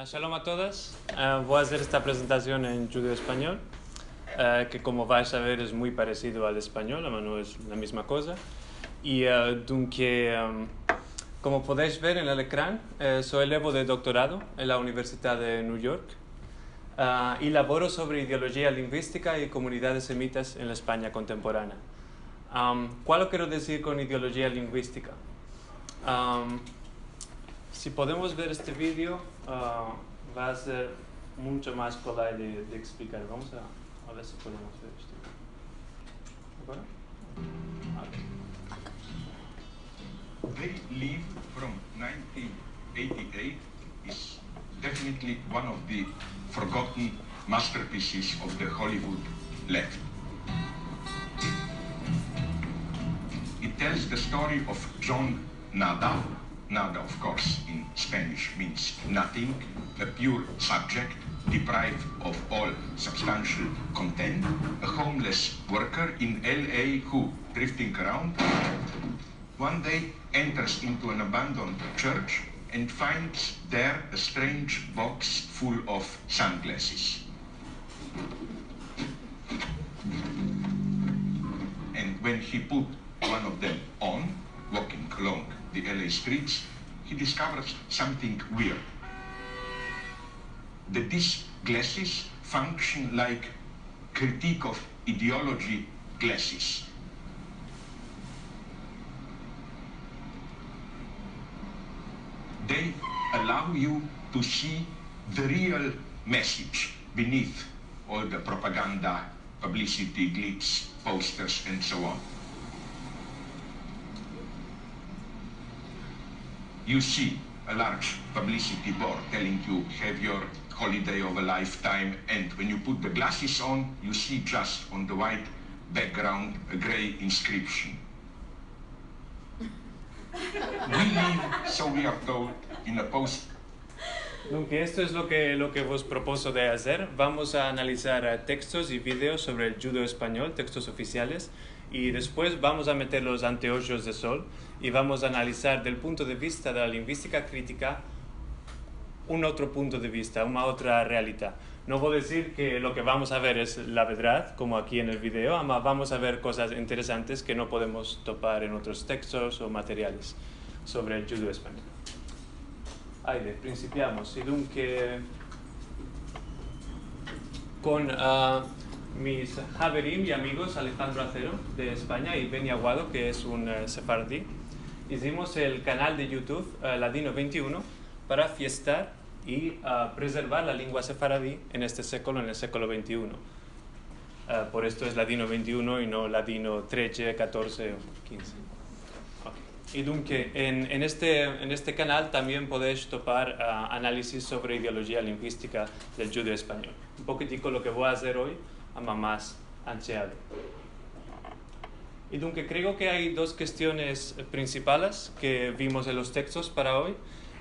Shalom a todas. Voy a hacer esta presentación en judeo-español, que como vais a ver es muy parecido al español, no es la misma cosa. Y como podéis ver en el ecran, soy elevo de doctorado en la Universidad de New York y laboro sobre ideología lingüística y comunidades semitas en la España contemporánea. ¿Cuál lo quiero decir con ideología lingüística? Si podemos ver este vídeo, va a ser mucho más collage de explicar. Vamos a ver si podemos ver esto. ¿De acuerdo? They Live from 1988 is definitely one of the forgotten masterpieces of the Hollywood left. It tells the story of John Nada. Nada, of course, in Spanish means nothing, a pure subject, deprived of all substantial content, a homeless worker in LA who, drifting around, one day enters into an abandoned church and finds there a strange box full of sunglasses. And when he put one of them on, walking along the LA streets, he discovers something weird. That these glasses function like critique of ideology glasses. They allow you to see the real message beneath all the propaganda, publicity, glitz, posters, and so on. You see a large publicity board telling you have your holiday of a lifetime, and when you put the glasses on, you see just on the white background a gray inscription. We live, so we are told, in a post. Esto es lo que vos propuso de hacer. Vamos a analizar textos y vídeos sobre el judeo español, textos oficiales, y después vamos a meter los anteojos de sol y vamos a analizar del punto de vista de la lingüística crítica un otro punto de vista, una otra realidad. No voy a decir que lo que vamos a ver es la verdad, como aquí en el video, ama vamos a ver cosas interesantes que no podemos topar en otros textos o materiales sobre el judeo español. Aide, principiamos. Y con mis haverim y amigos Alejandro Acero de España y Beni Aguado, que es un sefardí, hicimos el canal de YouTube Ladino 21 para fiestar y preservar la lengua sefaradí en este século, en el século XXI. Por esto es Ladino 21 y no Ladino 13, 14 o 15. Okay. Y en este canal también podéis topar análisis sobre ideología lingüística del judeo español. Un poquitico lo que voy a hacer hoy, más ancheado. Y creo que hay dos cuestiones principales que vimos en los textos para hoy.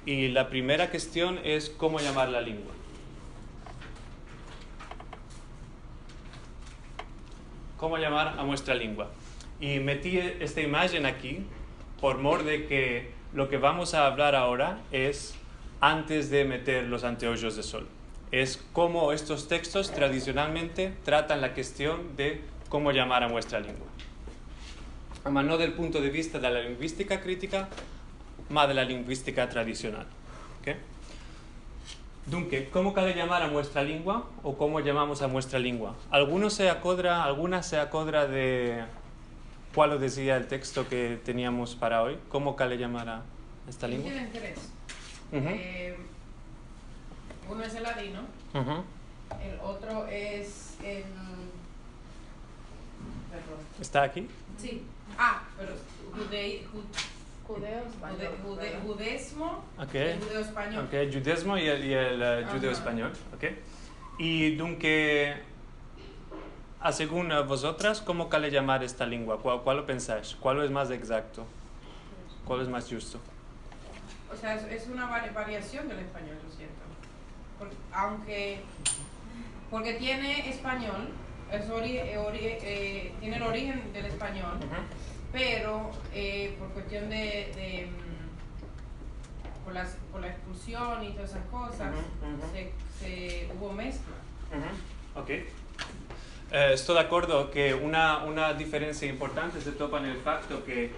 Y la primera cuestión es cómo llamar la lengua. Cómo llamar a nuestra lengua. Y metí esta imagen aquí por mor de que lo que vamos a hablar ahora es antes de meter los anteojos de sol. Es cómo estos textos tradicionalmente tratan la cuestión de cómo llamar a nuestra lengua. No del punto de vista de la lingüística crítica, más de la lingüística tradicional. ¿Okay? Dunque, ¿cómo cal llamar a nuestra lengua o cómo llamamos a nuestra lengua? Alguna se acodra de cuál lo decía el texto que teníamos para hoy. ¿Cómo cal llamar a esta lengua? Tienen tres. Uno es el ladino, el otro es el... Perdón. ¿Está aquí? Sí. Pero judaísmo, Okay. el judeo español. Okay, judaísmo y el judeo español. Okay. Y según vosotras, ¿cómo cal llamar esta lengua? ¿Cuál lo pensáis? ¿Cuál es más exacto? ¿Cuál es más justo? O sea, es una variación del español, yo siento. Porque tiene español, tiene el origen del español, pero por cuestión por la expulsión y todas esas cosas, hubo mezcla. Ok. Estoy de acuerdo que una diferencia importante se topa en el facto que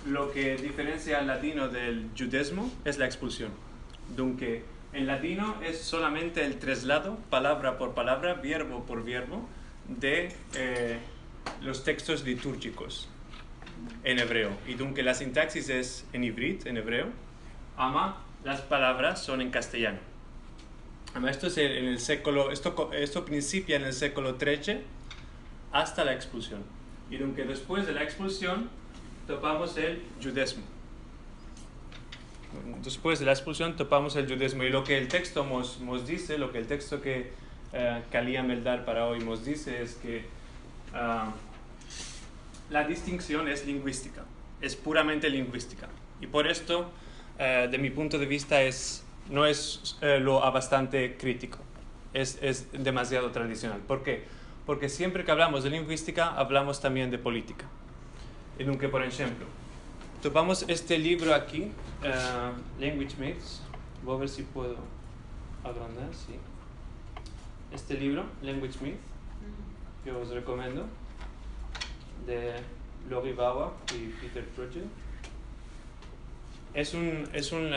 lo que diferencia al latino del judaísmo es la expulsión. Dunque, en latino es solamente el traslado, palabra por palabra, verbo por verbo, de los textos litúrgicos en hebreo. Y dunque la sintaxis es en ivrit, en hebreo, ama las palabras son en castellano. Esto es en el século, esto principia en el século XIII hasta la expulsión. Y aunque después de la expulsión topamos el judaísmo. Después de la expulsión topamos el judaísmo. Y lo que el texto nos dice, lo que el texto que Kalia Meldar para hoy nos dice es que la distinción es lingüística, es puramente lingüística. Y por esto, de mi punto de vista, no es lo bastante crítico, es demasiado tradicional. ¿Por qué? Porque siempre que hablamos de lingüística, hablamos también de política. Y aunque, por ejemplo, topamos este libro aquí, Language Myths, voy a ver si puedo agrandar, sí. Este libro, Language Myths, que os recomiendo, de Lori Bauer y Peter Trudgill. Es un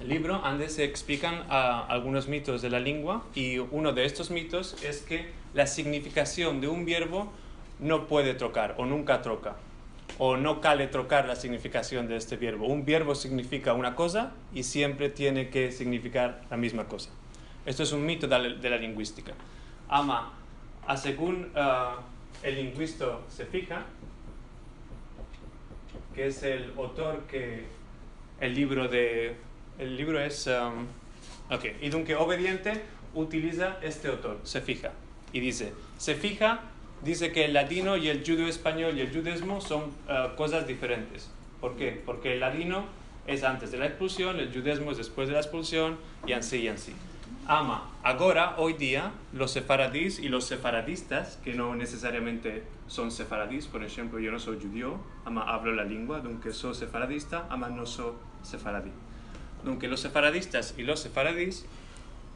libro donde se explican algunos mitos de la lengua, y uno de estos mitos es que la significación de un verbo no puede trocar o nunca troca, o no cale trocar la significación de este verbo. Un verbo significa una cosa y siempre tiene que significar la misma cosa. Esto es un mito de la lingüística. Según el lingüista se fija, que es el autor que el libro es y dunque obediente utiliza este autor, se fija, y dice que el latino y el judeo-español y el judaísmo son cosas diferentes. ¿Por qué? Porque el latino es antes de la expulsión, el judaísmo es después de la expulsión, y así. Ahora, hoy día, los sefaradís y los sefaradistas, que no necesariamente son sefaradís, por ejemplo, yo no soy judío, hablo la lengua, dunque soy sefaradista, no soy sefaradí. Dunque los sefaradistas y los sefaradís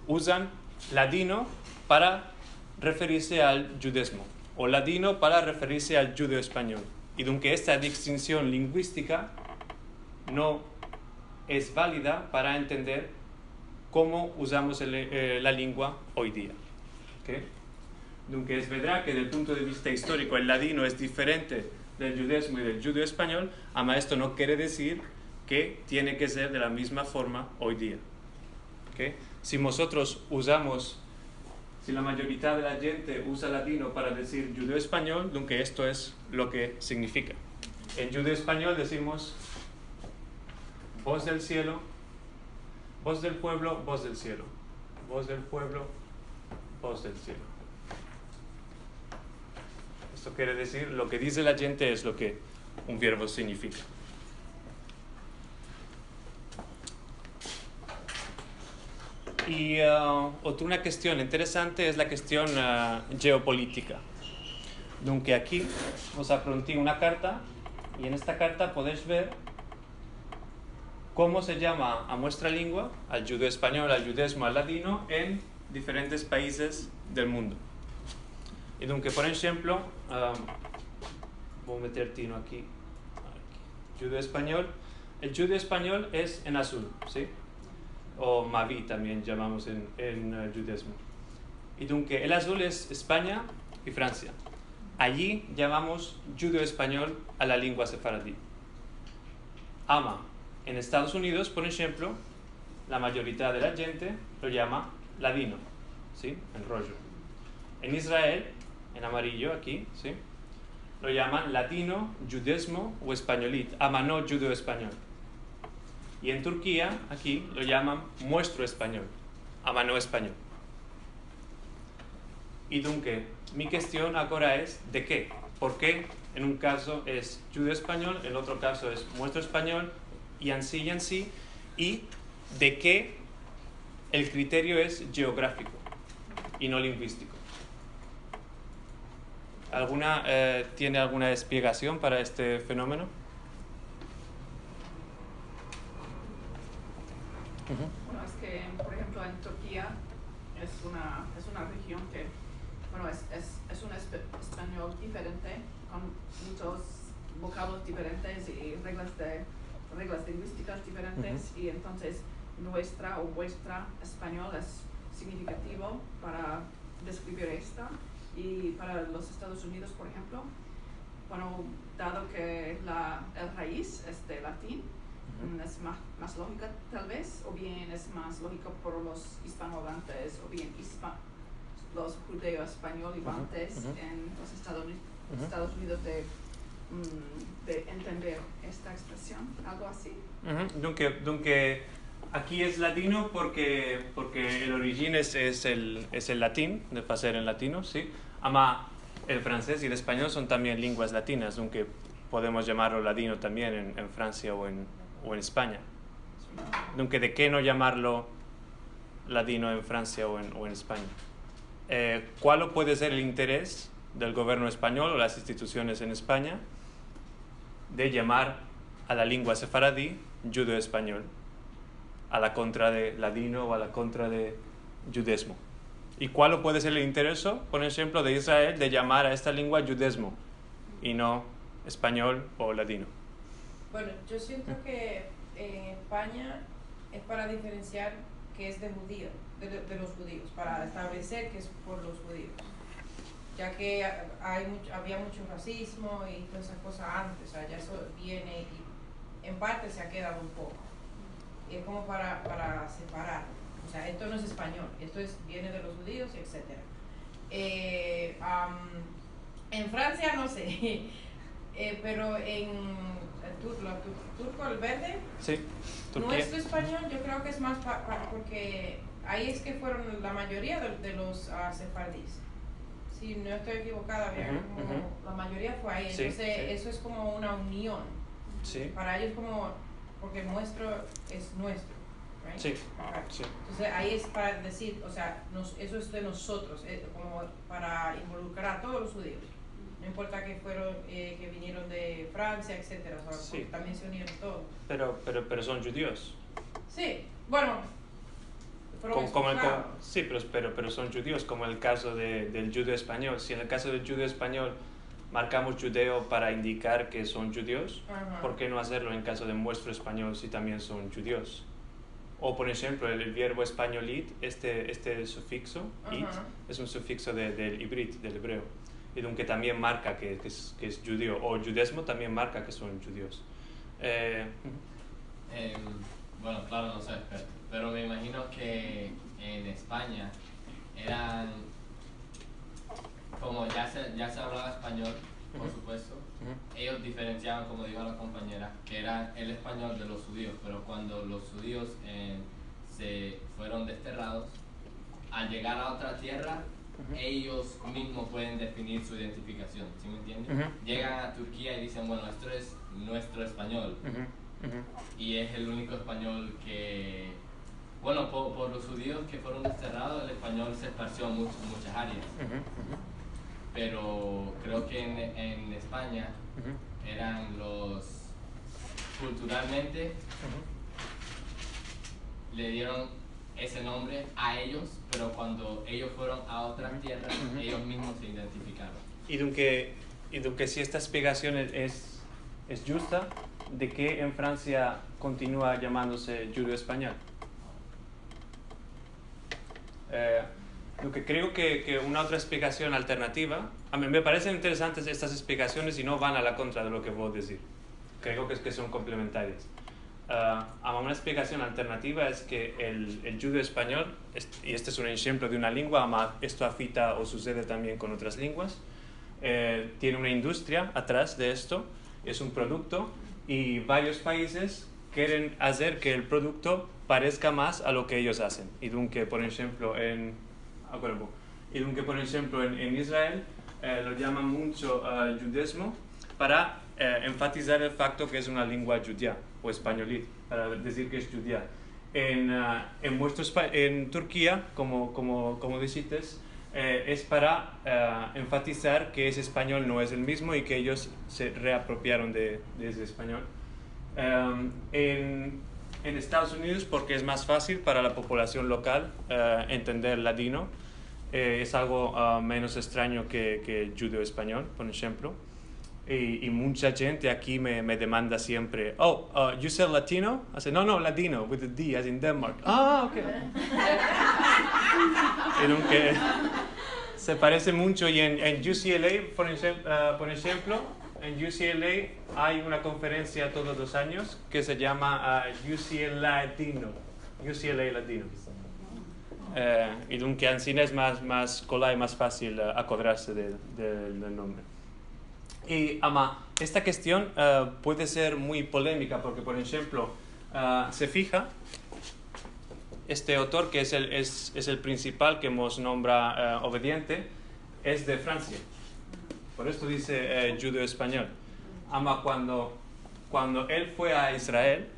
usan latino para referirse al judaísmo, o latino para referirse al judeo-español. Y dunque esta distinción lingüística no es válida para entender cómo usamos la lengua hoy día. ¿Okay? Dunque es verdad que desde el punto de vista histórico el latino es diferente del judaísmo y del judeo-español, esto no quiere decir que tiene que ser de la misma forma hoy día. ¿Okay? Si la mayoría de la gente usa latino para decir judeo-español, dunque esto es lo que significa. En judeo-español decimos voz del cielo, voz del pueblo, voz del cielo. Voz del pueblo, voz del cielo. Esto quiere decir, lo que dice la gente es lo que un verbo significa. Y otra cuestión interesante es la cuestión geopolítica. Dunque aquí os apronté una carta, y en esta carta podéis ver cómo se llama a nuestra lengua, al judeo-español, al judaísmo, al latino, en diferentes países del mundo. Y dunque, por ejemplo, voy a meter tino aquí. Judeo-español. El judeo-español es en azul, ¿sí? O mavi también llamamos en judaísmo. Y dunque, el azul es España y Francia. Allí llamamos judeo-español a la lengua sefaradí. En Estados Unidos, por ejemplo, la mayoría de la gente lo llama ladino, ¿sí? En rollo. En Israel, en amarillo aquí, ¿sí? Lo llaman latino, judaísmo o españolit, no judeo-español. Y en Turquía, aquí, lo llaman muestro español, no español. Y dunque, mi cuestión ahora es ¿de qué? ¿Por qué en un caso es judeo-español, en otro caso es muestro español, y así, y de qué el criterio es geográfico y no lingüístico? ¿Tiene alguna explicación para este fenómeno? Bueno, es que, por ejemplo, en Turquía es una región que, bueno, es un español diferente, con muchos vocablos diferentes y reglas lingüísticas diferentes, y entonces nuestra o vuestra español es significativo para describir esta. Y para los Estados Unidos, por ejemplo, bueno, dado que el raíz es de latín, es más lógica tal vez, o bien es más lógico por los hispanohablantes, o bien los judeo-español-hablantes en los Estados Unidos de entender esta expresión, algo así. Entonces, aquí es latino porque el origen es el latín, de hacer en latino, ¿sí? Ama el francés y el español son también lenguas latinas, aunque podemos llamarlo latino también en Francia o en España. Entonces, ¿de qué no llamarlo latino en Francia o en España? ¿Cuál puede ser el interés del gobierno español o las instituciones en España de llamar a la lengua sefaradí judeo-español, a la contra de ladino o a la contra de judesmo? ¿Y cuál puede ser el interés, por ejemplo, de Israel de llamar a esta lengua judesmo y no español o ladino? Bueno, yo siento que en España es para diferenciar que es de judío, de los judíos, para establecer que es por los judíos, ya que había mucho racismo y todas esas cosas antes, o sea, ya eso viene y en parte se ha quedado un poco. Y es como para separar. O sea, esto no es español, esto viene de los judíos, etc. En Francia no sé, pero en turco el verde, sí, nuestro español yo creo que es más porque ahí es que fueron la mayoría de los sefardíes. Si no estoy equivocada, la mayoría fue ahí, entonces sí. Eso es como una unión. Sí. Para ellos como, porque nuestro es nuestro. Right? Sí. Okay. Sí. Entonces ahí es para decir, o sea, eso es de nosotros, como para involucrar a todos los judíos. No importa que vinieron de Francia, etcétera, o sea, sí. También se unieron todos. Pero son judíos. Sí, bueno. Sí, pero son judíos, como el caso del judeo español. Si en el caso del judeo español marcamos judeo para indicar que son judíos, ¿por qué no hacerlo en caso de nuestro español si también son judíos? O, por ejemplo, el verbo españolit, este sufixo, it, es un sufixo del ibrit, del hebreo, y que también marca que es judío, o judesmo también marca que son judíos. Bueno, claro, no soy experto, pero me imagino que en España eran, como ya se hablaba español, por supuesto, ellos diferenciaban, como dijo la compañera, que era el español de los judíos, pero cuando los judíos se fueron desterrados, al llegar a otra tierra, ellos mismos pueden definir su identificación, ¿sí me entienden? Llegan a Turquía y dicen, bueno, esto es nuestro español, y es el único español que, bueno, por los judíos que fueron desterrados, el español se esparció en muchas áreas. Pero creo que en España eran culturalmente le dieron ese nombre a ellos, pero cuando ellos fueron a otras tierras, ellos mismos se identificaron. Y que si esta explicación es justa, ¿de qué en Francia continúa llamándose judeo español? Lo que creo que una otra explicación alternativa, a mí me parecen interesantes estas explicaciones y no van a la contra de lo que voy a decir. Creo que son complementarias. Una explicación alternativa es que el judeo español, y este es un ejemplo de una lengua, esto afecta o sucede también con otras lenguas, tiene una industria atrás de esto, es un producto, y varios países quieren hacer que el producto parezca más a lo que ellos hacen. Y que, por ejemplo, en Israel lo llaman mucho judesmo para enfatizar el facto que es una lengua judía o españolit, para decir que es judía. En Turquía, como dijiste, es para enfatizar que ese español no es el mismo y que ellos se reapropiaron de ese español. En Estados Unidos, porque es más fácil para la población local entender ladino, es algo menos extraño que judeo-español, por ejemplo. Y mucha gente aquí me demanda siempre, you said Latino? I said, no, Ladino, with a D, as in Denmark. Ah, ok. Aunque se parece mucho, y en UCLA, por ejemplo, en UCLA hay una conferencia todos los años que se llama UCLA Latino. Y aunque en cine es más cola y más fácil acordarse del nombre. Y esta cuestión puede ser muy polémica porque, por ejemplo, se fija, este autor, que es el principal que nos nombra obediente, es de Francia. Por esto dice judeo-español. Cuando él fue a Israel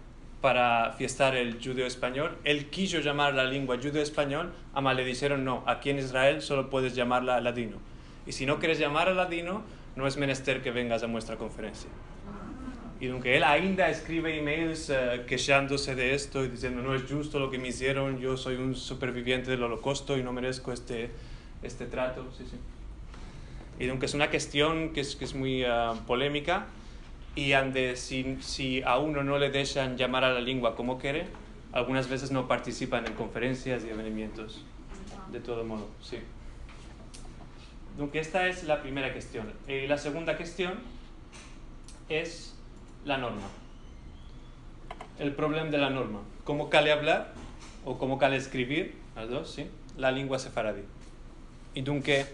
para fiestar el judeo-español, él quiso llamar la lengua judeo-español, le dijeron no, aquí en Israel solo puedes llamarla ladino. Y si no quieres llamarla ladino, no es menester que vengas a nuestra conferencia. Y aunque él ainda escribe emails quejándose de esto y diciendo no es justo lo que me hicieron, yo soy un superviviente del holocausto y no merezco este trato. Sí. Y aunque es una cuestión que es muy polémica, y si a uno no le dejan llamar a la lengua como quiere, algunas veces no participan en conferencias y eventos. De todo modo, sí. Aunque esta es la primera cuestión. Y la segunda cuestión es la norma. El problema de la norma. ¿Cómo cale hablar o cómo cale escribir? Las dos, ¿sí? La lengua sefaradí. Y aunque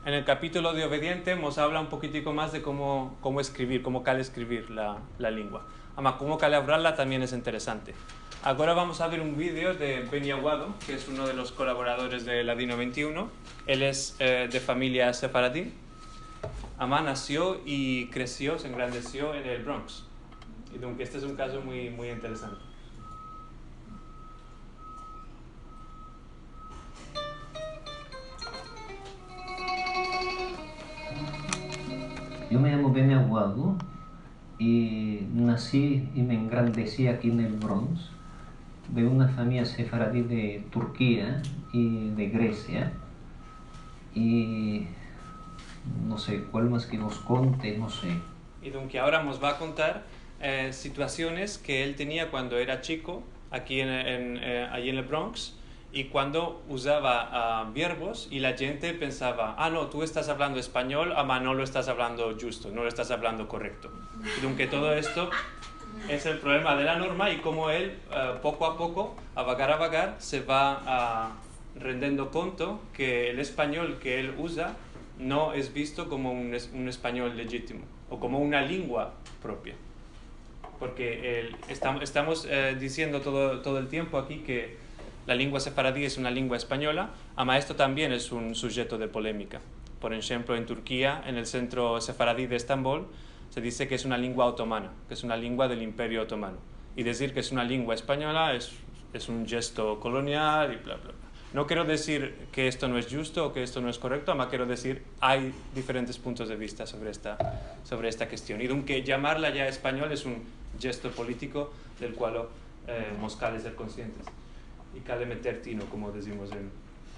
en el capítulo de Obediente nos habla un poquitico más de cómo escribir, cómo cale escribir la lengua. Además, cómo cale hablarla también es interesante. Ahora vamos a ver un vídeo de Benny Aguado, que es uno de los colaboradores de Ladino 21. Él es de familia sefaradí. Nació y creció, se engrandeció en el Bronx. Y aunque este es un caso muy, muy interesante. Yo me llamo Benny Aguado y nací y me engrandecí aquí en el Bronx, de una familia sefaradí de Turquía y de Grecia. Y no sé, cuál más que nos conte, no sé. Y aunque ahora nos va a contar situaciones que él tenía cuando era chico, allí en el Bronx, y cuando usaba verbos y la gente pensaba, no, tú estás hablando español, no lo estás hablando justo, no lo estás hablando correcto. Y aunque todo esto es el problema de la norma y cómo él, poco a poco, a vagar, se va rendiendo cuenta que el español que él usa no es visto como un español legítimo o como una lengua propia. Porque estamos diciendo todo el tiempo aquí que la lengua sefaradí es una lengua española, esto también es un sujeto de polémica. Por ejemplo, en Turquía, en el centro sefaradí de Estambul, se dice que es una lengua otomana, que es una lengua del Imperio Otomano. Y decir que es una lengua española es un gesto colonial y bla, bla, bla. No quiero decir que esto no es justo o que esto no es correcto, además quiero decir hay diferentes puntos de vista sobre esta cuestión. Y aunque llamarla ya español es un gesto político del cual nos cale ser conscientes. Y cale meter tino, como decimos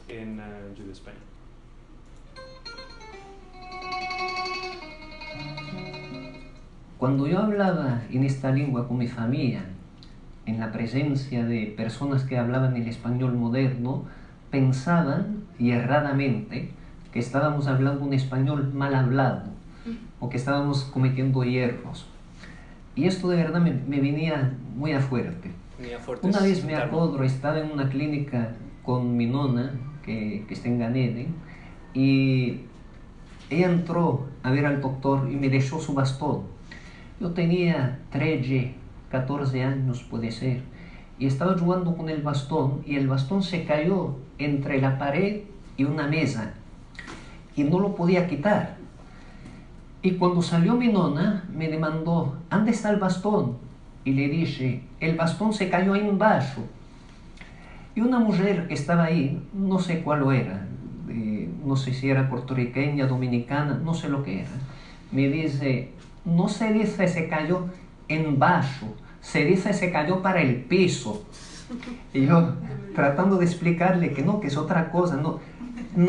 en judeo-español. Cuando yo hablaba en esta lengua con mi familia, en la presencia de personas que hablaban el español moderno, pensaban, y erradamente, que estábamos hablando un español mal hablado, o que estábamos cometiendo hierros. Y esto de verdad me venía muy a fuerte. Una vez me acuerdo, estaba en una clínica con mi nona, que está en Ganede, y ella entró a ver al doctor y me dejó su bastón. Yo tenía 13, 14 años, puede ser, y estaba jugando con el bastón, y el bastón se cayó entre la pared y una mesa, y no lo podía quitar. Y cuando salió mi nona, me demandó, ¿dónde está el bastón? Y le dije, el bastón se cayó ahí embaixo. Y una mujer que estaba ahí, no sé cuál era, no sé si era puertorriqueña, dominicana, no sé lo que era. Me dice, no se dice se cayó en vaso, se dice se cayó para el piso. Y yo tratando de explicarle que no, que es otra cosa, no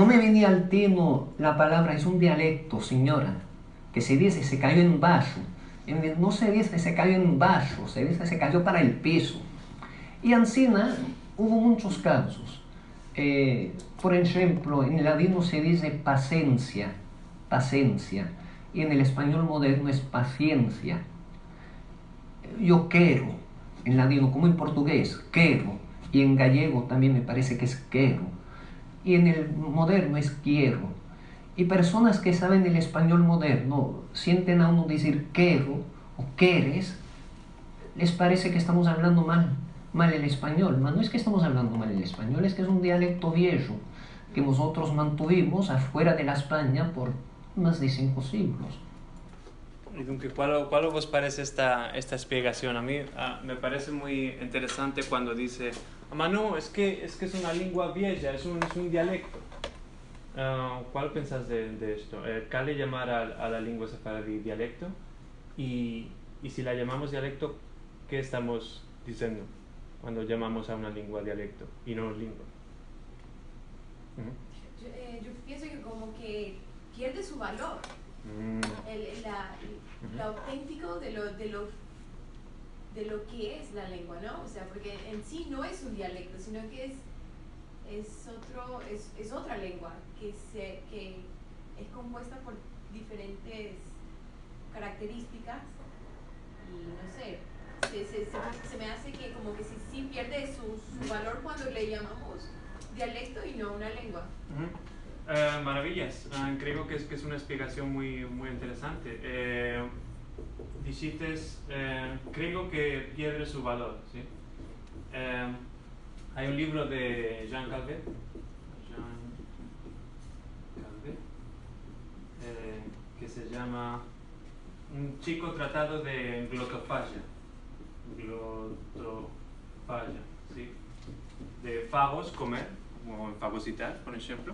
me venía al tino la palabra, es un dialecto, señora, que se dice se cayó en vaso. Y me dice, no se dice se cayó en vaso, se dice se cayó para el piso. Y encima hubo muchos casos. Por ejemplo, en el ladino se dice paciencia, paciencia, y en el español moderno es paciencia. Yo quiero, en ladino como en portugués, quiero, y en gallego también me parece que es quiero, y en el moderno es quiero. Y personas que saben el español moderno sienten a uno decir quiero o quieres, les parece que estamos hablando mal el español. Pero no es que estamos hablando mal el español, es que es un dialecto viejo que nosotros mantuvimos afuera de la España por más de 5 siglos. Y dunque, ¿cuál os parece esta explicación? A mí me parece muy interesante cuando dice, ma no, es que es una lengua vieja, es un dialecto. ¿Cuál pensás de esto? ¿Cale llamar a la lengua sefaradí dialecto? Y si la llamamos dialecto, ¿qué estamos diciendo cuando llamamos a una lengua dialecto y no lengua? Yo pienso que como que pierde su valor, lo auténtico de lo que es la lengua, ¿no? O sea, porque en sí no es un dialecto, sino que es otra lengua que es compuesta por diferentes características y no sé, se me hace que como que sí pierde su valor cuando le llamamos dialecto y no una lengua. Maravillas, creo que es una explicación muy interesante. Dices, creo que pierde su valor, ¿sí? Hay un libro de Jean Calvet, que se llama Un chico tratado de glotofagia, ¿sí? De fagos, comer, como fagocitar, por ejemplo,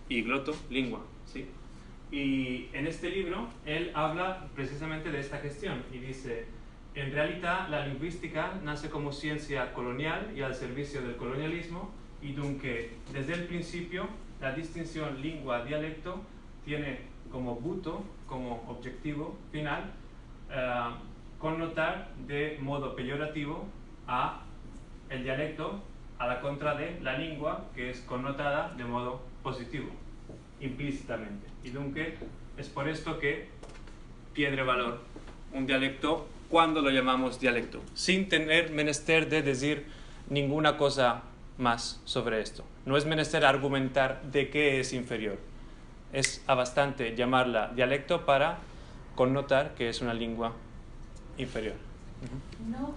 y gloto, lengua, ¿sí? Y en este libro él habla precisamente de esta cuestión y dice, en realidad la lingüística nace como ciencia colonial y al servicio del colonialismo y dunque desde el principio la distinción lengua-dialecto tiene como buto, como objetivo final, connotar de modo peyorativo a el dialecto a la contra de la lengua que es connotada de modo positivo, implícitamente. Y dunque es por esto que pierde valor un dialecto cuando lo llamamos dialecto, sin tener menester de decir ninguna cosa más sobre esto. No es menester argumentar de qué es inferior. Es bastante llamarla dialecto para connotar que es una lengua inferior. No,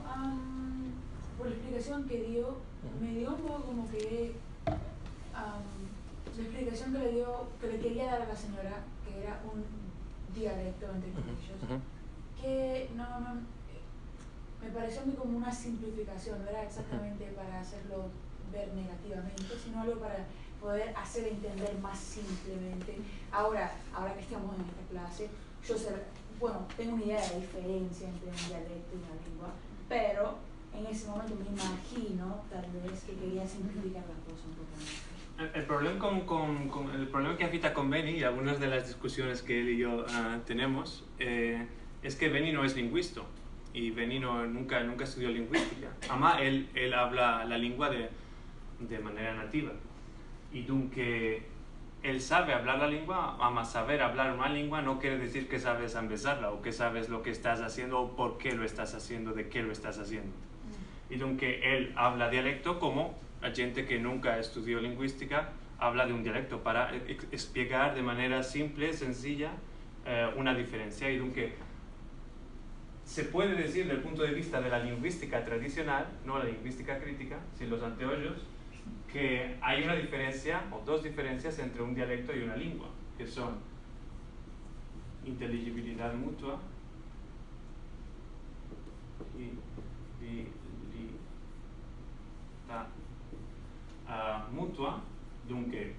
por la explicación que dio, me dio un poco como que la explicación que le quería dar a la señora, que era un dialecto entre comillas, que no, me pareció muy como una simplificación, no era exactamente para hacerlo ver negativamente, sino algo para poder hacer entender más simplemente. Ahora que estamos en esta clase, yo sé, bueno, tengo una idea de la diferencia entre un dialecto y una lengua, pero en ese momento me imagino tal vez que quería simplificar la cosa un poco más. El problema que afecta con Benny y algunas de las discusiones que él y yo tenemos es que Benny no es lingüista y Benny nunca estudió lingüística. Además, él habla la lengua de manera nativa y dunque él sabe hablar la lengua, además saber hablar una lengua no quiere decir que sabes empezarla o que sabes lo que estás haciendo o por qué lo estás haciendo, de qué lo estás haciendo. Y dunque él habla dialecto como la gente que nunca estudió lingüística habla de un dialecto para explicar de manera simple, sencilla, una diferencia. Y dunque se puede decir desde el punto de vista de la lingüística tradicional, no la lingüística crítica, sin los anteojos, que hay una diferencia o dos diferencias entre un dialecto y una lengua, que son inteligibilidad mutua y mutua, dunque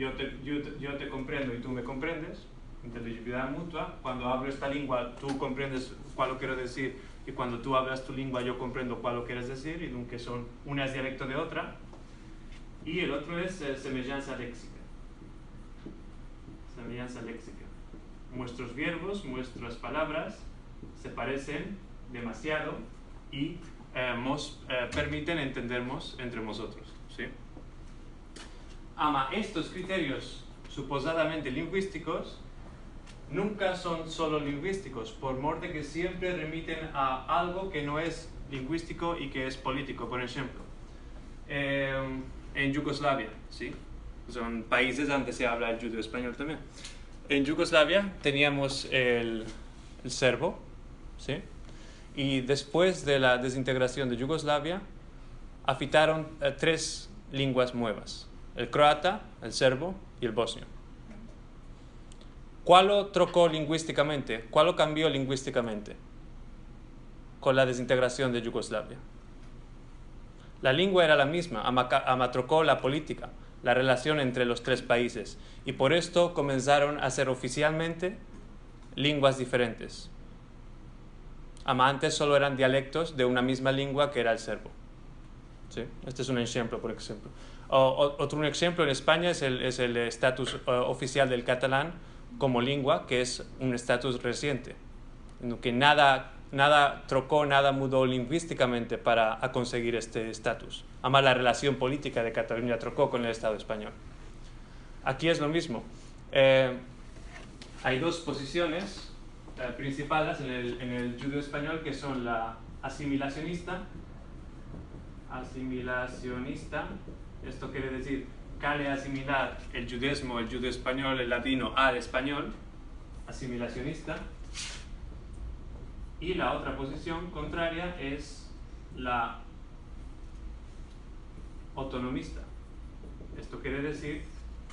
yo te comprendo y tú me comprendes, inteligibilidad mutua. Cuando hablo esta lengua, tú comprendes cuál lo quiero decir, y cuando tú hablas tu lengua, yo comprendo cuál lo quieres decir, y aunque son una es dialecto de otra. Y el otro es semejanza léxica. Semejanza léxica. Nuestros verbos, nuestras palabras se parecen demasiado y nos permiten entendernos entre nosotros, ¿sí? Estos criterios suposadamente lingüísticos nunca son solo lingüísticos, por mor de que siempre remiten a algo que no es lingüístico y que es político. Por ejemplo, en Yugoslavia, ¿sí? Son países donde se habla el judeo-español también. En Yugoslavia teníamos el serbo, ¿sí? Y después de la desintegración de Yugoslavia, afitaron 3 lenguas nuevas: el croata, el serbo y el bosnio. ¿Cuál lo trocó lingüísticamente? ¿Cuál lo cambió lingüísticamente con la desintegración de Yugoslavia? La lengua era la misma, trocó la política, la relación entre los 3 países, y por esto comenzaron a ser oficialmente lenguas diferentes. Antes solo eran dialectos de una misma lengua, que era el serbo, ¿sí? Este es un ejemplo, por ejemplo. Otro ejemplo en España es el estatus oficial del catalán como lengua, que es un estatus reciente, en que nada trocó, nada mudó lingüísticamente para conseguir este estatus. Además, la relación política de Cataluña trocó con el Estado español. Aquí es lo mismo. Hay 2 posiciones principales en el judeo español, que son la asimilacionista. Esto quiere decir cale asimilar el judaísmo, el judeo español, el latino al español, asimilacionista. Y la otra posición contraria es la autonomista. Esto quiere decir,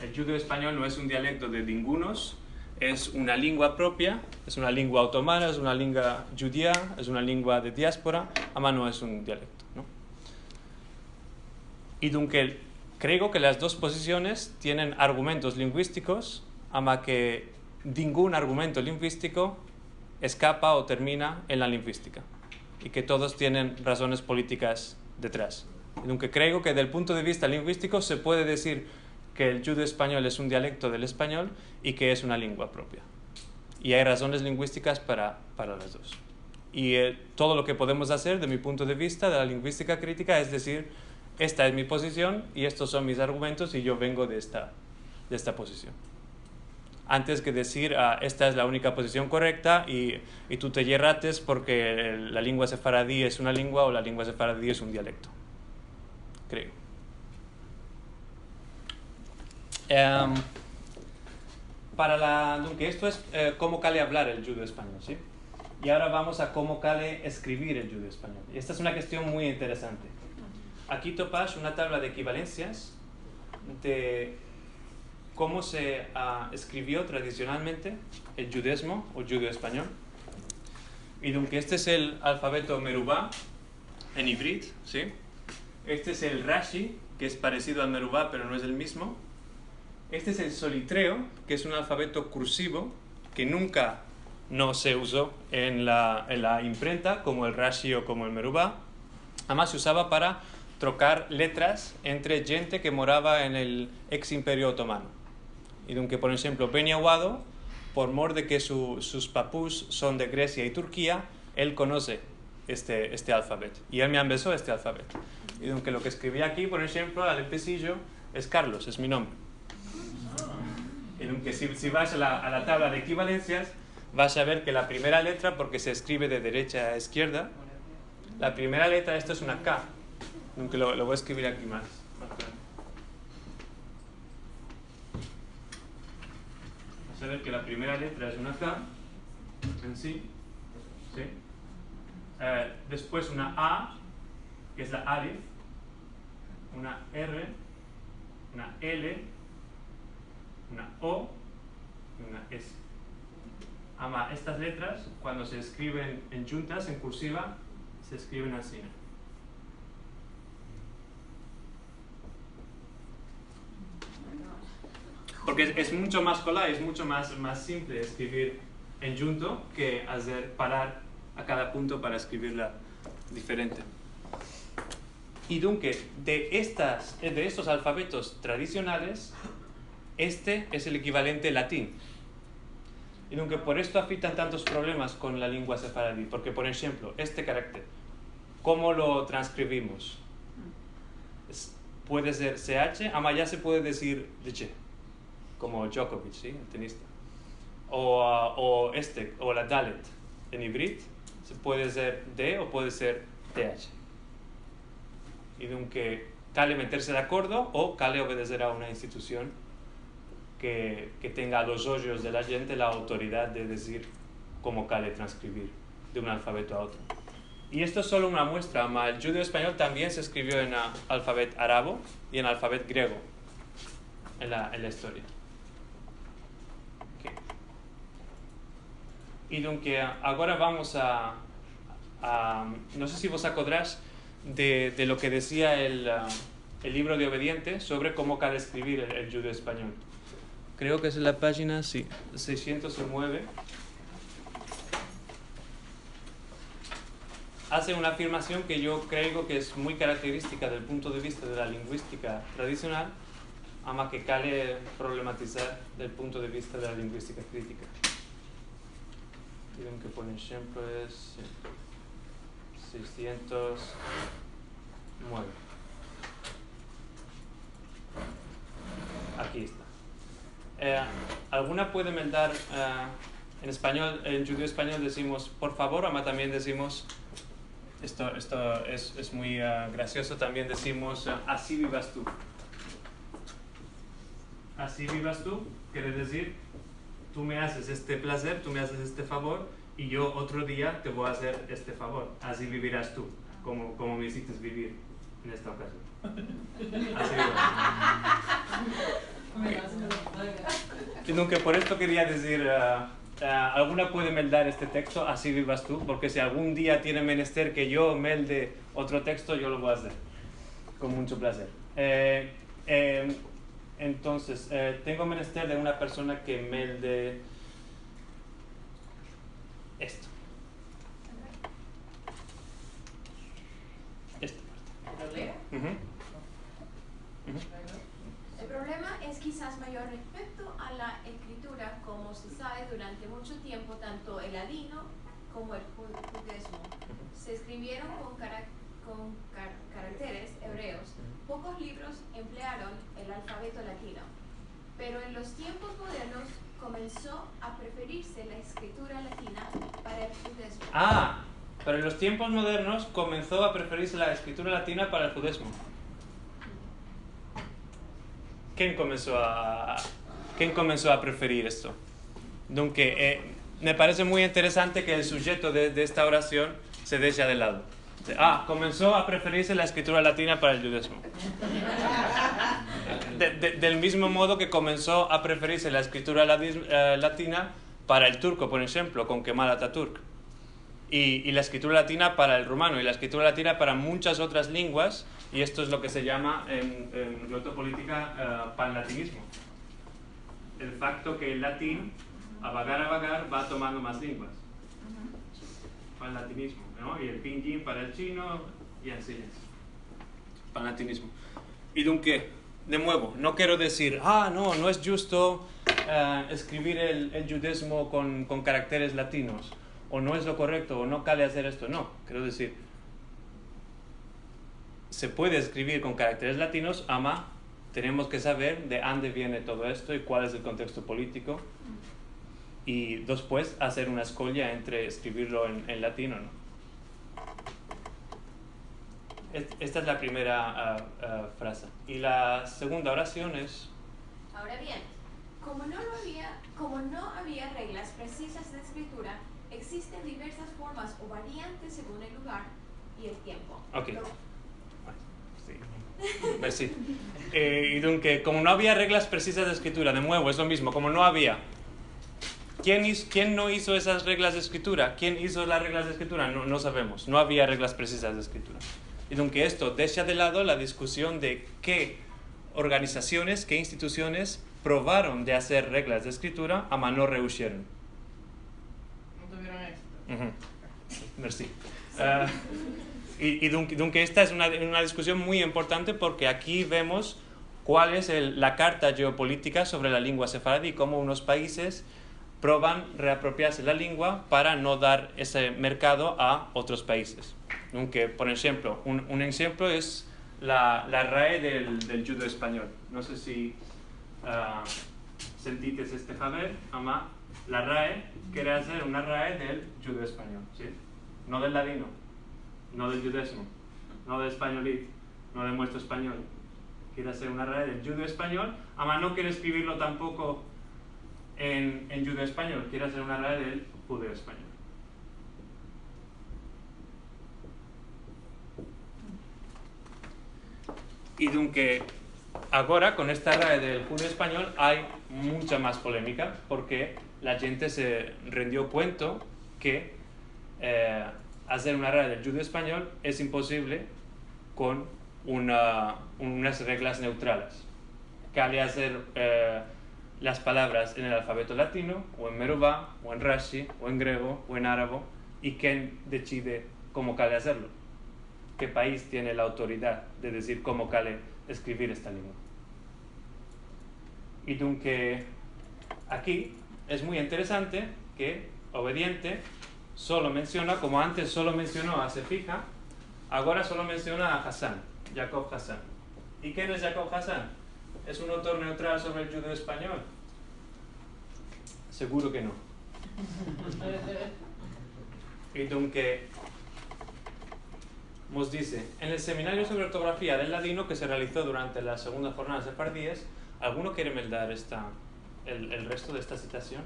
el judeo español no es un dialecto de ningunos, es una lengua propia, es una lengua otomana, es una lengua judía, es una lengua de diáspora, además no es un dialecto, ¿no? Y aunque creo que las 2 posiciones tienen argumentos lingüísticos, además que ningún argumento lingüístico escapa o termina en la lingüística, y que todos tienen razones políticas detrás. Y aunque creo que desde el punto de vista lingüístico se puede decir que el judeo español es un dialecto del español y que es una lengua propia. Y hay razones lingüísticas para las 2. Y todo lo que podemos hacer, de mi punto de vista, de la lingüística crítica, es decir, esta es mi posición y estos son mis argumentos y yo vengo de esta posición. Antes que decir, esta es la única posición correcta y tú te yerrates porque la lengua sefaradí es una lengua o la lengua sefaradí es un dialecto. Creo. Aunque esto es cómo cale hablar el judeo español, ¿sí? Y ahora vamos a cómo cale escribir el judeo español. Y esta es una cuestión muy interesante. Aquí topas una tabla de equivalencias de cómo se escribió tradicionalmente el judaísmo o judeo español. Y aunque este es el alfabeto merubá en hibrid, ¿sí? Este es el Rashi, que es parecido al merubá pero no es el mismo. Este es el solitreo, que es un alfabeto cursivo que nunca no se usó en la imprenta como el Rashi o como el merubá. Además se usaba para trocar letras entre gente que moraba en el ex imperio otomano. Y aunque, por ejemplo, Beni Aguado, por mor de que sus papús son de Grecia y Turquía, él conoce este alfabeto. Y él me empezó este alfabeto. Y aunque lo que escribí aquí, por ejemplo, al empecillo, es Carlos, es mi nombre. Y aunque si vas a la tabla de equivalencias, vas a ver que la primera letra, porque se escribe de derecha a izquierda, la primera letra, esto es una K. Aunque lo voy a escribir aquí más claro. Vas a ver que la primera letra es una K en sí, ¿sí? Después una A, que es la alif, una R, una L, una O y una S. Ama, estas letras, cuando se escriben en juntas, en cursiva, se escriben así. Porque es mucho más collage, es mucho más simple escribir en junto que hacer parar a cada punto para escribirla diferente. Y dunque, de estos alfabetos tradicionales, este es el equivalente latín. Y dunque, por esto afectan tantos problemas con la lengua sefaradí, porque, por ejemplo, este carácter, ¿cómo lo transcribimos? Puede ser CH, ama ya se puede decir DH, como Djokovic, ¿sí? El tenista. O la Dalet, en hibrid, se puede ser D o puede ser TH. Y dunque, cale meterse de acuerdo o cale obedecer a una institución que tenga a los ojos de la gente la autoridad de decir cómo cale transcribir de un alfabeto a otro. Y esto es solo una muestra, el judeo español también se escribió en alfabeto arabo y en alfabeto griego en la historia. Okay. Y dunque, ahora vamos a no sé si vos acordás de lo que decía el libro de Obediente sobre cómo cale escribir el judeo español. Creo que es en la página, sí, 609. Hace una afirmación que yo creo que es muy característica del punto de vista de la lingüística tradicional, ama que cale problematizar del punto de vista de la lingüística crítica. Miren que por ejemplo es 609. Aquí está. ¿Alguna puede mandar en español, en judío español decimos por favor, ama también decimos, esto es muy gracioso, también decimos así vivas tú. Así vivas tú quiere decir tú me haces este placer, tú me haces este favor y yo otro día te voy a hacer este favor. Así vivirás tú, como me hiciste vivir en esta ocasión. Así vivas. Y nunca por esto quería decir, alguna puede meldar este texto, así vivas tú, porque si algún día tiene menester que yo melde otro texto, yo lo voy a hacer, con mucho placer. Entonces, tengo menester de una persona que melde esto. Esta parte. ¿Lo leo? El problema es quizás mayor respecto a la escritura, como se sabe durante mucho tiempo, tanto el ladino como el judaísmo se escribieron con caracteres hebreos. Pocos libros emplearon el alfabeto latino, pero en los tiempos modernos comenzó a preferirse la escritura latina para el judaísmo. Pero en los tiempos modernos comenzó a preferirse la escritura latina para el judaísmo. ¿Quién comenzó a preferir esto? Dunque, me parece muy interesante que el sujeto de esta oración se deje de lado. Comenzó a preferirse la escritura latina para el judaísmo. Del mismo modo que comenzó a preferirse la escritura latina para el turco, por ejemplo, con Kemal Atatürk. Y la escritura latina para el rumano, y la escritura latina para muchas otras lenguas, y esto es lo que se llama en glotopolítica panlatinismo. El facto que el latín, a vagar, va tomando más lenguas. Panlatinismo, ¿no? Y el pinyin para el chino, y así es. Panlatinismo. Y dunque, de nuevo, no quiero decir, no es justo escribir el judaísmo con caracteres latinos, o no es lo correcto, o no cale hacer esto. No, quiero decir, se puede escribir con caracteres latinos, tenemos que saber de dónde viene todo esto y cuál es el contexto político, y después hacer una escolla entre escribirlo en latino, ¿no? Esta es la primera frase. Y la segunda oración es... Ahora bien, como no había reglas precisas de escritura, existen diversas formas o variantes según el lugar y el tiempo. Ok. Sí. Y dunque, como no había reglas precisas de escritura, de nuevo, es lo mismo, como no había. ¿Quién no hizo esas reglas de escritura? ¿Quién hizo las reglas de escritura? No sabemos. No había reglas precisas de escritura. Y dunque esto deja de lado la discusión de qué organizaciones, qué instituciones probaron de hacer reglas de escritura, ama no rehusieron. No tuvieron éxito. Merci. Y dunque esta es una discusión muy importante porque aquí vemos cuál es la carta geopolítica sobre la lengua sefaradí y cómo unos países proban reapropiarse la lengua para no dar ese mercado a otros países. Aunque, por ejemplo, un ejemplo es la RAE del judo español. No sé si sentites este Javier, ama la RAE quiere hacer una RAE del judo español, ¿sí? No del ladino, no del judesmo, no del españolit, no del nuestro español. Quiere hacer una RAE del judo español, ama no quiere escribirlo tampoco en judo español, quiere hacer una RAE del judeo español. Y dunque, ahora con esta RAE del judeo español hay mucha más polémica porque la gente se rindió cuenta que hacer una RAE del judeo español es imposible con unas reglas neutrales. Cabe hacer las palabras en el alfabeto latino, o en merubá, o en rashi, o en griego, o en árabe, y quién decide cómo cabe hacerlo. ¿Qué país tiene la autoridad de decir cómo cabe escribir esta lengua? Y dunque aquí es muy interesante que Obediente solo menciona, como antes solo mencionó a Sefija, ahora solo menciona a Hassan, Jacob Hassan. ¿Y quién es Jacob Hassan? ¿Es un autor neutral sobre el judeo español? Seguro que no. Y dunque nos dice, en el seminario sobre ortografía del ladino que se realizó durante las segundas jornadas de Sefardíes, ¿alguno quiere me dar el resto de esta citación?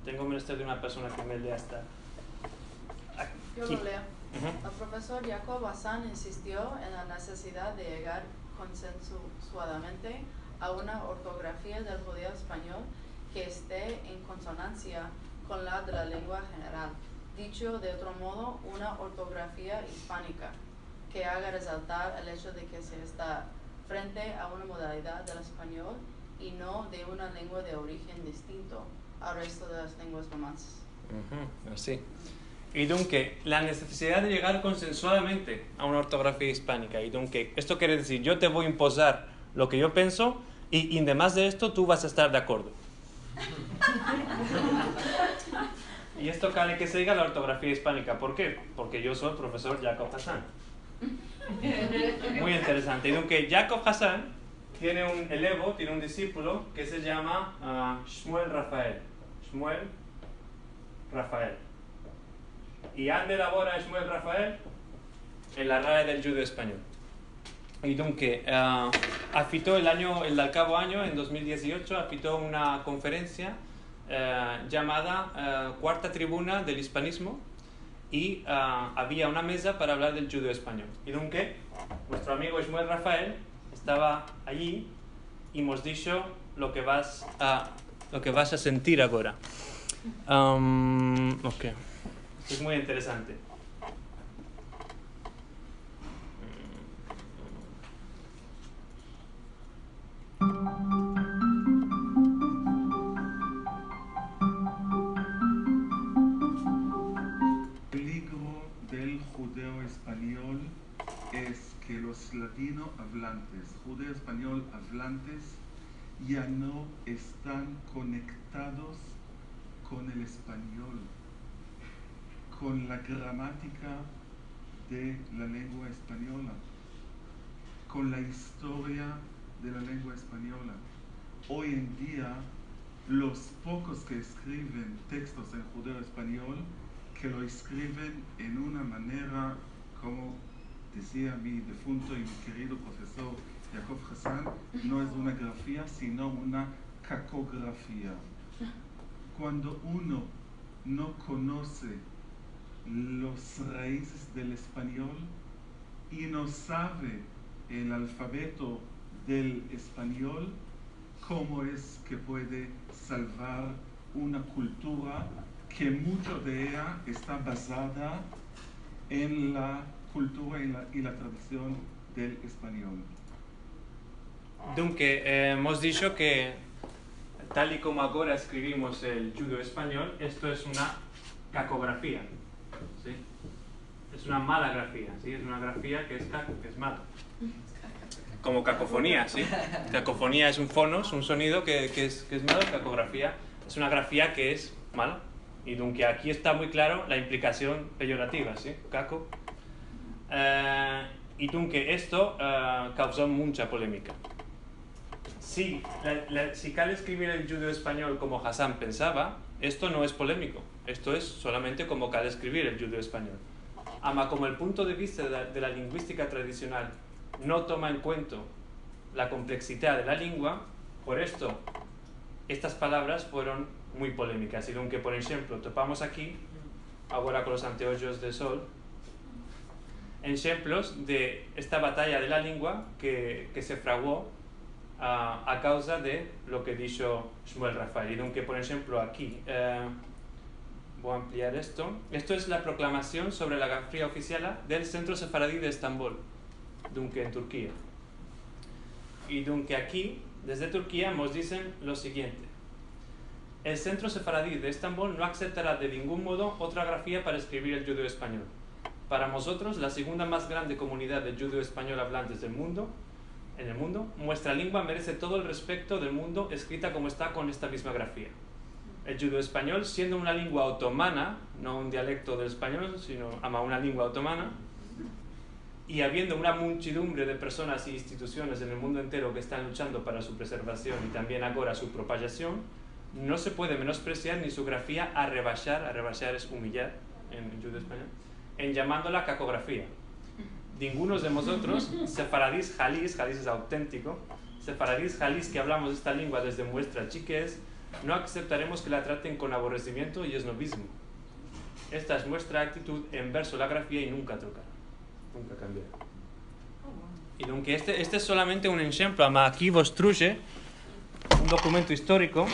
Tengo menester de una persona que me lea hasta aquí. Yo lo leo. El profesor Jacob Hassan insistió en la necesidad de llegar consensuadamente a una ortografía del judeo español que esté en consonancia con la de la lengua general. Dicho de otro modo, una ortografía hispánica que haga resaltar el hecho de que se está frente a una modalidad del español y no de una lengua de origen distinto al resto de las lenguas romances. Así. Y dunque, la necesidad de llegar consensuadamente a una ortografía hispánica. Y dunque, esto quiere decir, yo te voy a imposar lo que yo pienso y además de esto, tú vas a estar de acuerdo. Y esto quiere que se diga la ortografía hispánica. ¿Por qué? Porque yo soy el profesor Jacob Hassan. Muy interesante. Y dunque, Jacob Hassan tiene un elevo, tiene un discípulo que se llama Shmuel Rafael. Shmuel Rafael. ¿Y dónde elabora Shmuel Rafael? En la RAE del judeo español. Y dunque, afitó el cabo año, en 2018, afitó una conferencia llamada Cuarta Tribuna del Hispanismo y había una mesa para hablar del judeo español. Y dunque, nuestro amigo Shmuel Rafael estaba allí y hemos dicho lo que vas a sentir ahora. Ok. Es muy interesante. El peligro del judeo español es que los latino hablantes, judeo español hablantes, ya no están conectados con el español, con la gramática de la lengua española, con la historia de la lengua española. Hoy en día, los pocos que escriben textos en judeo español, que lo escriben en una manera, como decía mi difunto y mi querido profesor Jacob Hassan, no es una grafía, sino una cacografía. Cuando uno no conoce los raíces del español y no sabe el alfabeto del español, ¿cómo es que puede salvar una cultura que mucho de ella está basada en la cultura y la tradición del español? Dunque, hemos dicho que tal y como ahora escribimos el judo español, esto es una cacografía, ¿sí? Es una mala grafía, ¿sí? Es una grafía que es caco, que es mala. Como cacofonía, ¿sí? Cacofonía es un fonos, un sonido que es malo. Cacografía es una grafía que es mala. Y dunque aquí está muy claro la implicación peyorativa, ¿sí? Caco. Y dunque esto causó mucha polémica. Si cal escribir el judo español como Hassan pensaba, esto no es polémico. Esto es solamente como cal escribir el judo español. Ama como el punto de vista de la lingüística tradicional no toma en cuenta la complejidad de la lengua, por esto estas palabras fueron muy polémicas. Y aunque, por ejemplo, topamos aquí, ahora con los anteojos de sol, ejemplos de esta batalla de la lengua que se fraguó a causa de lo que dijo Shmuel Rafael. Y aunque, por ejemplo, aquí, voy a ampliar esto. Esto es la proclamación sobre la grafía oficial del Centro Sefaradí de Estambul, dunque en Turquía. Y dunque aquí, desde Turquía, nos dicen lo siguiente: el Centro Sefaradí de Estambul no aceptará de ningún modo otra grafía para escribir el judo español. Para nosotros, la segunda más grande comunidad de judo español hablantes en el mundo, nuestra lengua merece todo el respeto del mundo escrita como está con esta misma grafía. El judo español, siendo una lengua otomana, no un dialecto del español, sino una lengua otomana, y habiendo una muchedumbre de personas y instituciones en el mundo entero que están luchando para su preservación y también ahora su propagación, no se puede menospreciar ni su grafía a rebaixar es humillar en judo español, en llamándola cacografía. Ninguno de nosotros, sefaradís jalís es auténtico, sefaradís jalís que hablamos esta lengua desde nuestra chiquez, no aceptaremos que la traten con aborrecimiento y esnovismo. Esta es nuestra actitud en verso la grafía y nunca tocará. Nunca cambiará. Y aunque este es solamente un ejemplo, aquí vos truye un documento histórico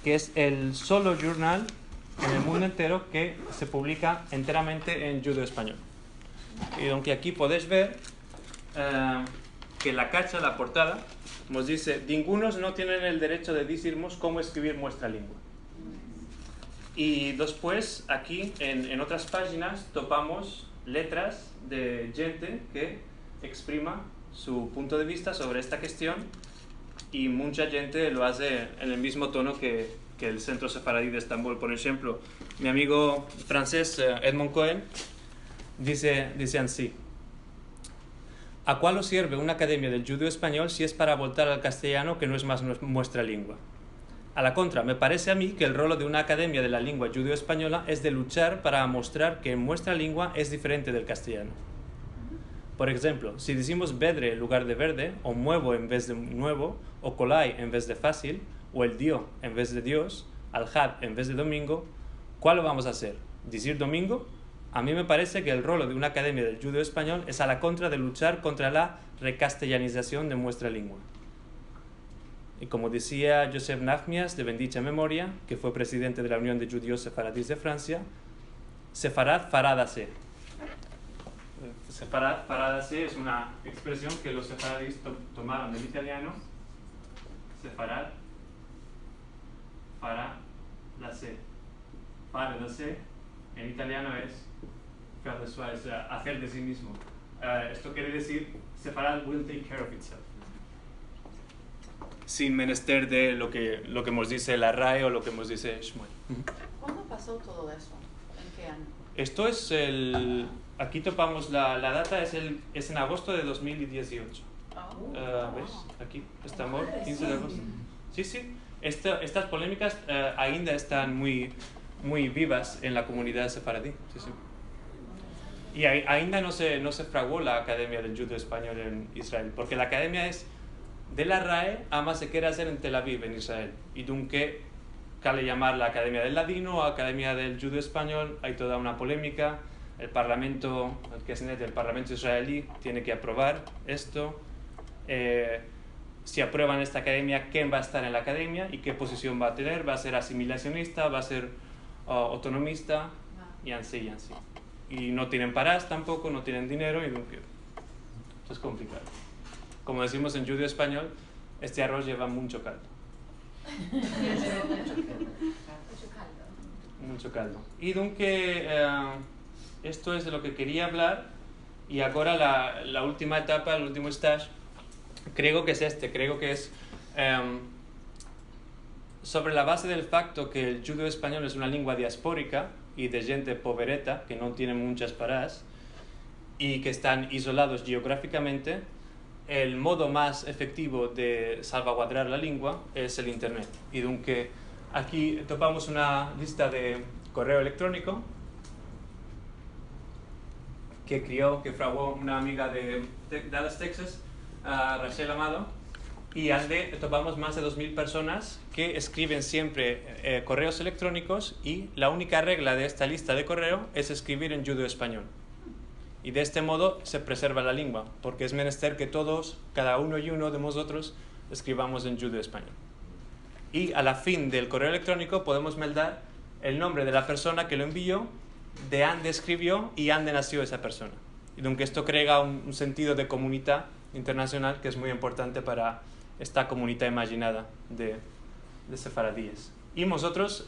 que es el solo journal en el mundo entero que se publica enteramente en judo español. Y aunque aquí podéis ver que la cacha, la portada, nos dice: ningunos no tienen el derecho de decirnos cómo escribir nuestra lengua. Y después aquí en otras páginas topamos letras de gente que exprima su punto de vista sobre esta cuestión, y mucha gente lo hace en el mismo tono que el Centro Sefaradí de Estambul. Por ejemplo, mi amigo francés Edmond Cohen dice así: ¿a cuál os sirve una academia del judo español si es para voltar al castellano, que no es más nuestra lengua? A la contra, me parece a mí que el rol de una academia de la lengua judo española es de luchar para mostrar que nuestra lengua es diferente del castellano. Por ejemplo, si decimos vedre en lugar de verde, o muevo en vez de nuevo, o colai en vez de fácil, o el dio en vez de Dios, al-had en vez de domingo, ¿cuál vamos a hacer? ¿Decir domingo? A mí me parece que el rol de una academia del judo español es a la contra de luchar contra la recastellanización de nuestra lengua. Y como decía Joseph Nachmias, de bendita memoria, que fue presidente de la Unión de Judíos Sefaradís de Francia, sefarad faradase. Sefarad faradase es una expresión que los sefaradís tomaron del italiano. Sefarad faradase. Faradase en italiano es faire de soi, es hacer de sí mismo. Esto quiere decir sefarad will take care of itself, sin menester de lo que nos dice la RAE o lo que nos dice Shmuel. ¿Cuándo pasó todo eso? ¿En qué año? Esto es aquí topamos la data, es en agosto de 2018. ¿Ves? Aquí estamos, 15 de agosto. Sí. Estas polémicas ainda están muy vivas en la comunidad sefaradí. Sí. Y ainda no se fraguó la Academia del Judo Español en Israel, porque la academia es de la RAE, además se quiere hacer en Tel Aviv, en Israel. Y dunque, cabe llamar la Academia del Ladino o Academia del Judo Español. Hay toda una polémica. El Parlamento israelí tiene que aprobar esto. Si aprueban esta academia, ¿quién va a estar en la academia y qué posición va a tener? ¿Va a ser asimilacionista? ¿Va a ser autonomista? Y así. Y no tienen paras tampoco, no tienen dinero, y dunque, esto es complicado. como decimos en judío español, este arroz lleva mucho caldo. Mucho caldo. Y dunque, esto es de lo que quería hablar, y ahora la última etapa, el último stage, creo que es sobre la base del facto que el judío español es una lengua diaspórica y de gente povereta, que no tiene muchas paradas y que están isolados geográficamente. El modo más efectivo de salvaguardar la lengua es el internet. Y dunque aquí topamos una lista de correo electrónico que fraguó una amiga de Dallas, Texas, Rachel Amado, y ande topamos más de 2.000 personas que escriben siempre correos electrónicos, y la única regla de esta lista de correo es escribir en judío español. Y de este modo se preserva la lengua, porque es menester que todos, cada uno y uno de nosotros, escribamos en judío español. Y a la fin del correo electrónico podemos meldar el nombre de la persona que lo envió, de dónde escribió y dónde nació esa persona. Y aunque esto crea un sentido de comunidad internacional que es muy importante para esta comunidad imaginada de sefaradíes. Y nosotros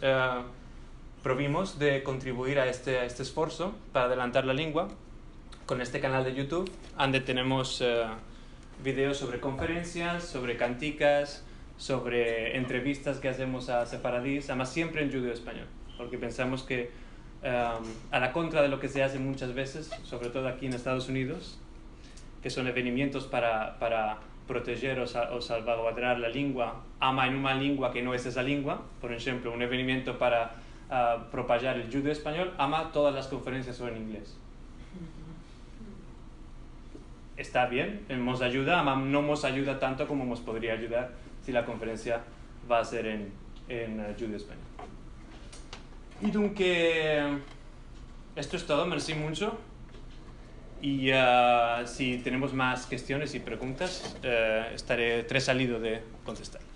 provimos de contribuir a este esfuerzo para adelantar la lengua con este canal de YouTube, donde tenemos videos sobre conferencias, sobre canticas, sobre entrevistas que hacemos a sefaradíes, además siempre en judío español, porque pensamos que a la contra de lo que se hace muchas veces, sobre todo aquí en Estados Unidos, que son eventos para proteger o salvaguardar la lengua, ama en una lengua que no es esa lengua. Por ejemplo, un evento para propagar el judío español, ama todas las conferencias son en inglés. Está bien, nos ayuda, ama no nos ayuda tanto como nos podría ayudar si la conferencia va a ser en judío español. Y dunque, esto es todo, merci mucho. Y si tenemos más cuestiones y preguntas, estaré salido de contestarlas.